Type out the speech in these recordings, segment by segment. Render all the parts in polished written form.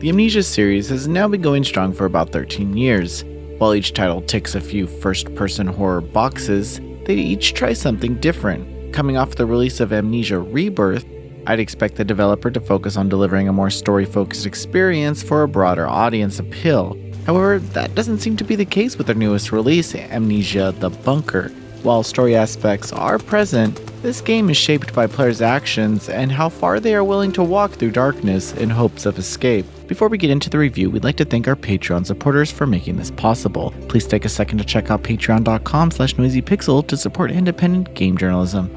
The Amnesia series has now been going strong for about 13 years. While each title ticks a few first-person horror boxes, they each try something different. Coming off the release of Amnesia Rebirth, I'd expect the developer to focus on delivering a more story-focused experience for a broader audience appeal. However, that doesn't seem to be the case with their newest release, Amnesia: The Bunker. While story aspects are present, this game is shaped by players' actions and how far they are willing to walk through darkness in hopes of escape. Before we get into the review, we'd like to thank our Patreon supporters for making this possible. Please take a second to check out patreon.com/noisypixel to support independent game journalism.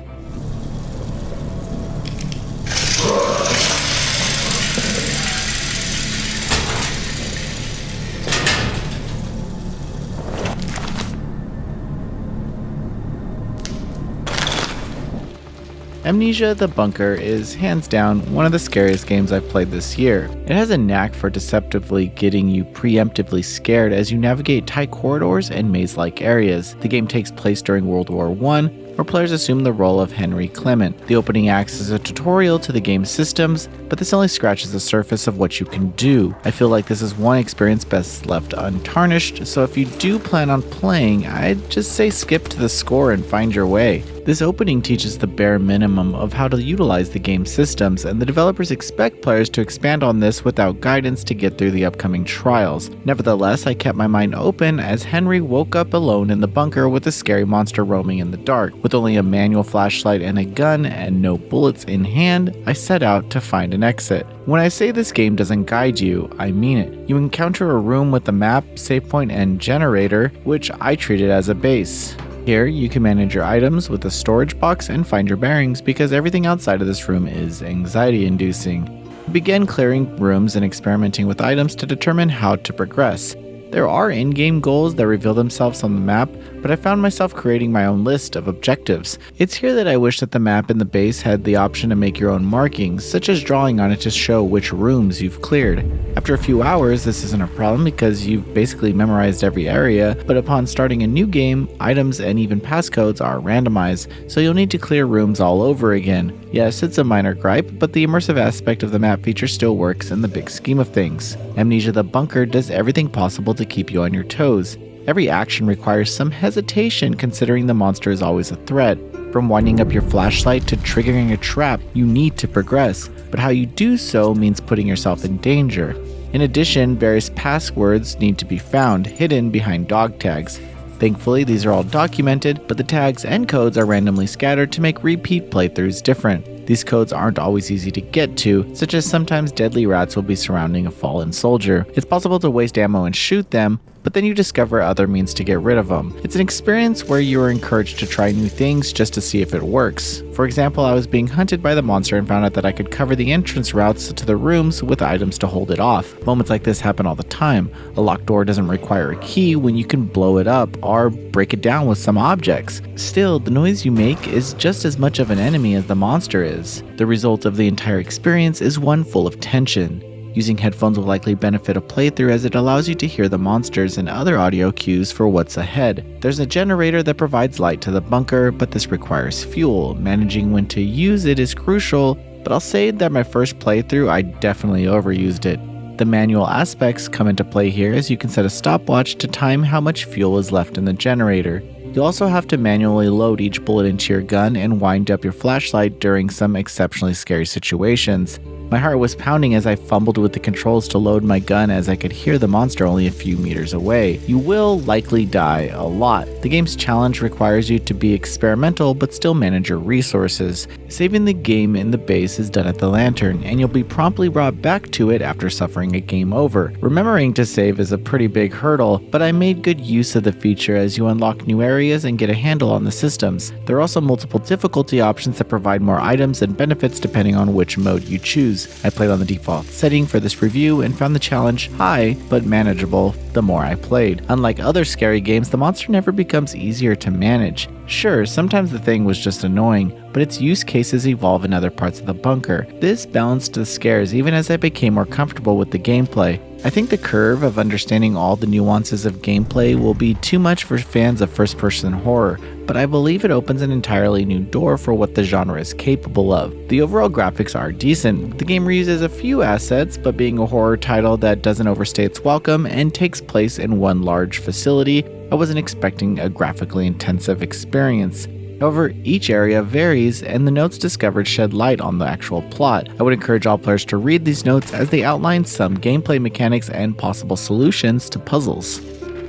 Amnesia: The Bunker is hands down one of the scariest games I've played this year. It has a knack for deceptively getting you preemptively scared as you navigate tight corridors and maze-like areas. The game takes place during World War I, where players assume the role of Henry Clement. The opening acts as a tutorial to the game's systems, but this only scratches the surface of what you can do. I feel like this is one experience best left untarnished, so if you do plan on playing, I'd just say skip to the score and find your way. This opening teaches the bare minimum of how to utilize the game's systems, and the developers expect players to expand on this without guidance to get through the upcoming trials. Nevertheless, I kept my mind open as Henry woke up alone in the bunker with a scary monster roaming in the dark. With only a manual flashlight and a gun and no bullets in hand, I set out to find an exit. When I say this game doesn't guide you, I mean it. You encounter a room with a map, save point, and generator, which I treated as a base. Here, you can manage your items with a storage box and find your bearings because everything outside of this room is anxiety-inducing. Begin clearing rooms and experimenting with items to determine how to progress. There are in-game goals that reveal themselves on the map, but I found myself creating my own list of objectives. It's here that I wish that the map in the base had the option to make your own markings, such as drawing on it to show which rooms you've cleared. After a few hours, this isn't a problem because you've basically memorized every area, but upon starting a new game, items and even passcodes are randomized, so you'll need to clear rooms all over again. Yes, it's a minor gripe, but the immersive aspect of the map feature still works in the big scheme of things. Amnesia: The Bunker does everything possible to keep you on your toes. Every action requires some hesitation considering the monster is always a threat. From winding up your flashlight to triggering a trap, you need to progress, but how you do so means putting yourself in danger. In addition, various passwords need to be found, hidden behind dog tags. Thankfully, these are all documented, but the tags and codes are randomly scattered to make repeat playthroughs different. These codes aren't always easy to get to, such as sometimes deadly rats will be surrounding a fallen soldier. It's possible to waste ammo and shoot them, but then you discover other means to get rid of them. It's an experience where you are encouraged to try new things just to see if it works. For example, I was being hunted by the monster and found out that I could cover the entrance routes to the rooms with items to hold it off. Moments like this happen all the time. A locked door doesn't require a key when you can blow it up or break it down with some objects. Still, the noise you make is just as much of an enemy as the monster is. The result of the entire experience is one full of tension. Using headphones will likely benefit a playthrough as it allows you to hear the monsters and other audio cues for what's ahead. There's a generator that provides light to the bunker, but this requires fuel. Managing when to use it is crucial, but I'll say that my first playthrough I definitely overused it. The manual aspects come into play here as you can set a stopwatch to time how much fuel is left in the generator. You'll also have to manually load each bullet into your gun and wind up your flashlight during some exceptionally scary situations. My heart was pounding as I fumbled with the controls to load my gun as I could hear the monster only a few meters away. You will likely die a lot. The game's challenge requires you to be experimental but still manage your resources. Saving the game in the base is done at the lantern, and you'll be promptly brought back to it after suffering a game over. Remembering to save is a pretty big hurdle, but I made good use of the feature as you unlock new areas and get a handle on the systems. There are also multiple difficulty options that provide more items and benefits depending on which mode you choose. I played on the default setting for this review and found the challenge high but manageable the more I played. Unlike other scary games, the monster never becomes easier to manage. Sure, sometimes the thing was just annoying, but its use cases evolve in other parts of the bunker. This balanced the scares even as I became more comfortable with the gameplay. I think the curve of understanding all the nuances of gameplay will be too much for fans of first-person horror, but I believe it opens an entirely new door for what the genre is capable of. The overall graphics are decent. The game reuses a few assets, but being a horror title that doesn't overstay its welcome and takes place in one large facility, I wasn't expecting a graphically intensive experience. However, each area varies, and the notes discovered shed light on the actual plot. I would encourage all players to read these notes as they outline some gameplay mechanics and possible solutions to puzzles.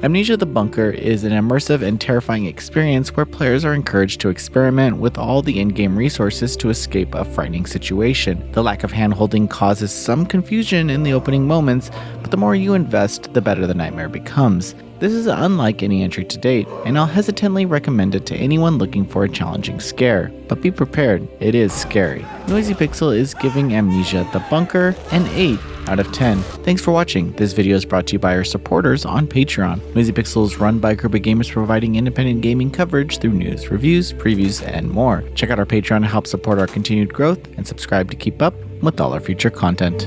Amnesia the Bunker is an immersive and terrifying experience where players are encouraged to experiment with all the in-game resources to escape a frightening situation. The lack of hand-holding causes some confusion in the opening moments, but the more you invest, the better the nightmare becomes. This is unlike any entry to date, and I'll hesitantly recommend it to anyone looking for a challenging scare. But be prepared, it is scary. Noisy Pixel is giving Amnesia the Bunker an 8 out of 10. Thanks for watching. This video is brought to you by our supporters on Patreon. Noisy Pixel is run by a group of gamers providing independent gaming coverage through news, reviews, previews, and more. Check out our Patreon to help support our continued growth, and subscribe to keep up with all our future content.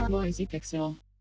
Noisy Pixel.